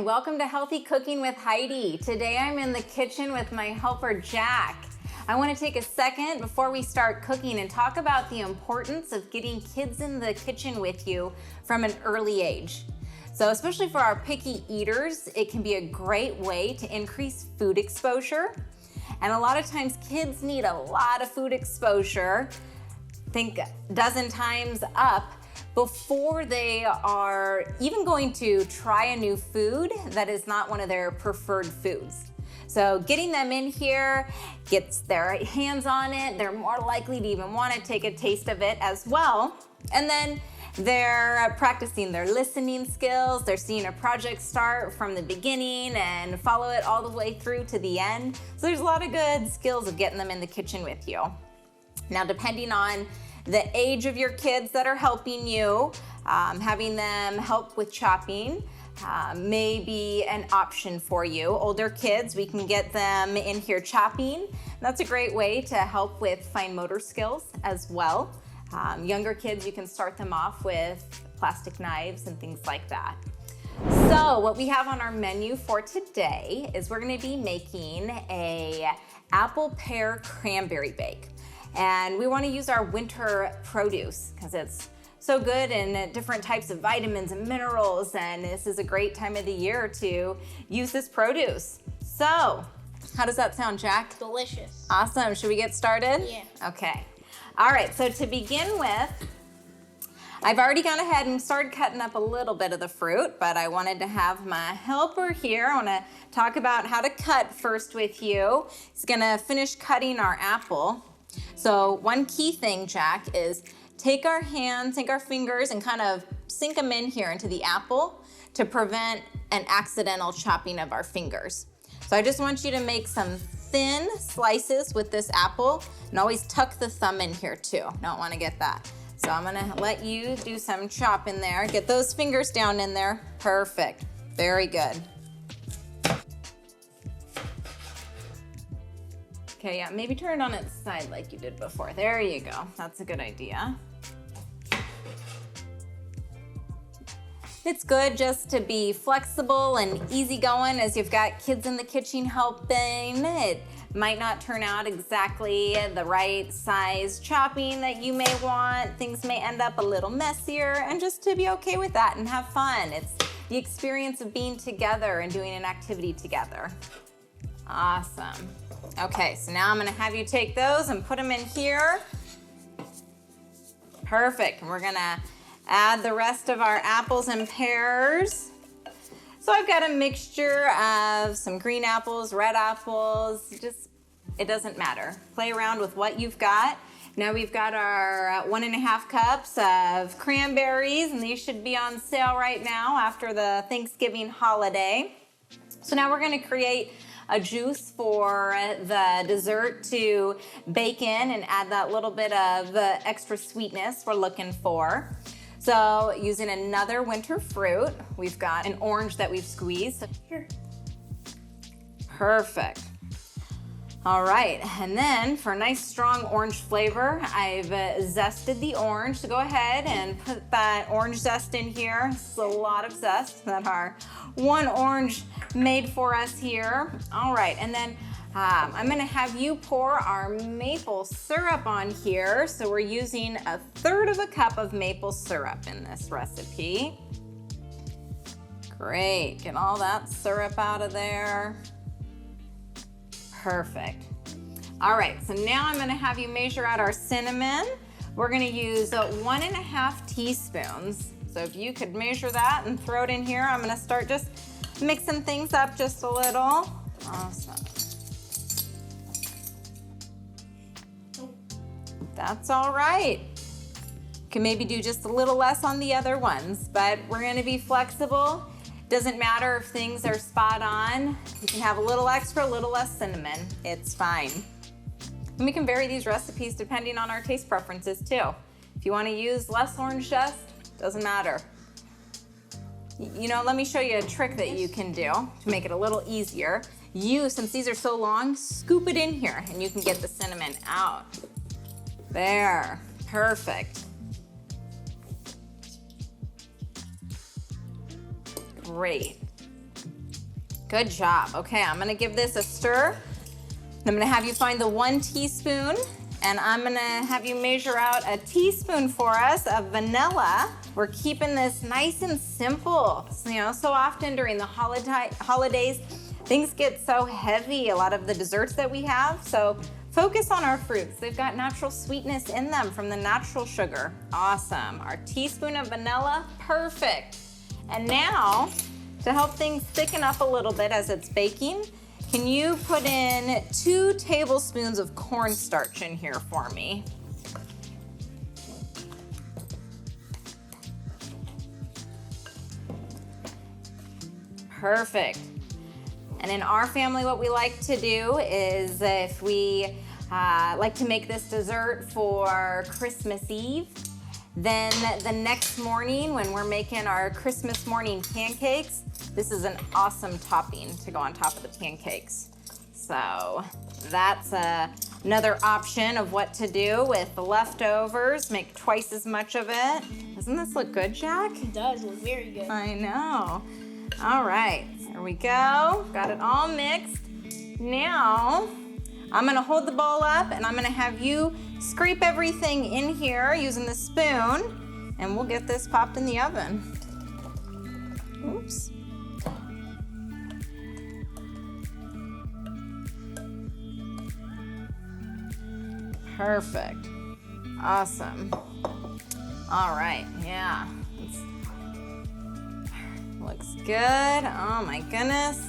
and welcome to Healthy Cooking with Heidi. Today I'm in the kitchen with my helper Jack. I want to take a second before we start cooking and talk about the importance of getting kids in the kitchen with you from an early age. So especially for our picky eaters, it can be a great way to increase food exposure. And a lot of times kids need a lot of food exposure, think a dozen times up, before they are even going to try a new food that is not one of their preferred foods. So getting them in here, gets their hands on it, they're more likely to even want to take a taste of it as well. And then they're practicing their listening skills, they're seeing a project start from the beginning and follow it all the way through to the end. So there's a lot of good skills of getting them in the kitchen with you. Now, depending on the age of your kids that are helping you, having them help with chopping may be an option for you. Older kids, we can get them in here chopping. That's a great way to help with fine motor skills as well. Younger kids, you can start them off with plastic knives and things like that. So what we have on our menu for today is we're gonna be making a apple pear cranberry bake. And we want to use our winter produce because it's so good in different types of vitamins and minerals, and this is a great time of the year to use this produce. So, how does that sound, Jack? Delicious. Awesome. Should we get started? Yeah. Okay. All right, so to begin with, I've already gone ahead and started cutting up a little bit of the fruit, but I wanted to have my helper here. I want to talk about how to cut first with you. He's going to finish cutting our apple. So one key thing, Jack, is take our hands, take our fingers and kind of sink them in here into the apple to prevent an accidental chopping of our fingers. So I just want you to make some thin slices with this apple and always tuck the thumb in here too. Don't want to get that. So I'm gonna let you do some chopping there. Get those fingers down in there. Perfect. Very good. Okay, yeah, maybe turn it on its side like you did before. There you go. That's a good idea. It's good just to be flexible and easygoing as you've got kids in the kitchen helping. It might not turn out exactly the right size chopping that you may want. Things may end up a little messier, and just to be okay with that and have fun. It's the experience of being together and doing an activity together. Awesome. Okay, so now I'm gonna have you take those and put them in here. Perfect, and we're gonna add the rest of our apples and pears. So I've got a mixture of some green apples, red apples, it doesn't matter. Play around with what you've got. Now we've got our 1.5 cups of cranberries, and these should be on sale right now after the Thanksgiving holiday. So now we're gonna create a juice for the dessert to bake in and add that little bit of the extra sweetness we're looking for. So using another winter fruit, we've got an orange that we've squeezed. Here. Perfect. All right, and then for a nice strong orange flavor, I've zested the orange. So go ahead and put that orange zest in here. This is a lot of zest that our one orange made for us here. All right, and then I'm gonna have you pour our maple syrup on here. So we're using 1/3 cup of maple syrup in this recipe. Great, get all that syrup out of there. Perfect. All right, so now I'm gonna have you measure out our cinnamon. We're gonna use 1.5 teaspoons. So if you could measure that and throw it in here, I'm gonna start just mixing things up just a little. Awesome. That's all right. You can maybe do just a little less on the other ones, but we're gonna be flexible. Doesn't matter if things are spot on. You can have a little extra, a little less cinnamon. It's fine. And we can vary these recipes depending on our taste preferences too. If you want to use less orange zest, doesn't matter. You know, let me show you a trick that you can do to make it a little easier. Since these are so long, scoop it in here and you can get the cinnamon out. There, perfect. Great. Good job. Okay, I'm gonna give this a stir. I'm gonna have you find the 1 teaspoon, and I'm gonna have you measure out a teaspoon for us of vanilla. We're keeping this nice and simple. You know, so often during the holidays, things get so heavy, a lot of the desserts that we have. So focus on our fruits. They've got natural sweetness in them from the natural sugar. Awesome. Our teaspoon of vanilla, perfect. And now, to help things thicken up a little bit as it's baking, can you put in 2 tablespoons of cornstarch in here for me? Perfect. And in our family, what we like to do is if we like to make this dessert for Christmas Eve, then the next morning when we're making our Christmas morning pancakes, this is an awesome topping to go on top of the pancakes. So that's another option of what to do with the leftovers. Make twice as much of it. Doesn't this look good, Jack? It does look very good. I know. All right, here we go. Got it all mixed. Now, I'm gonna hold the bowl up and I'm gonna have you scrape everything in here using the spoon, and we'll get this popped in the oven. Oops. Perfect. Awesome. All right, yeah. Looks good. Oh my goodness.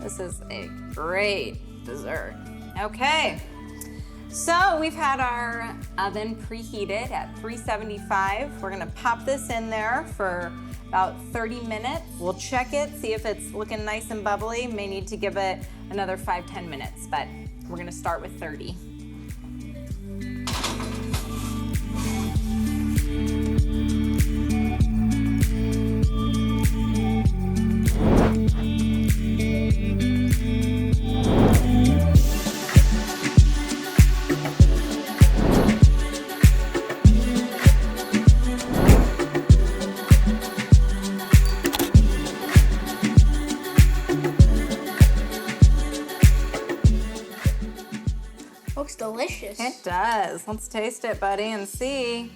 This is a great dessert. Okay, so we've had our oven preheated at 375. We're gonna pop this in there for about 30 minutes. We'll check it, see if it's looking nice and bubbly. May need to give it another 5-10 minutes, but we're gonna start with 30. Looks delicious. It does. Let's taste it, buddy, and see.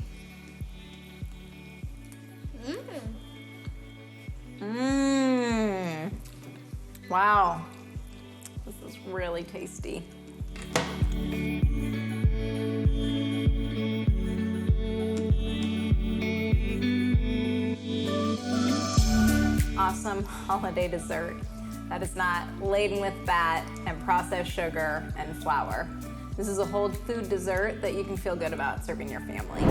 Wow. This is really tasty. Awesome holiday dessert that is not laden with fat and processed sugar and flour. This is a whole food dessert that you can feel good about serving your family.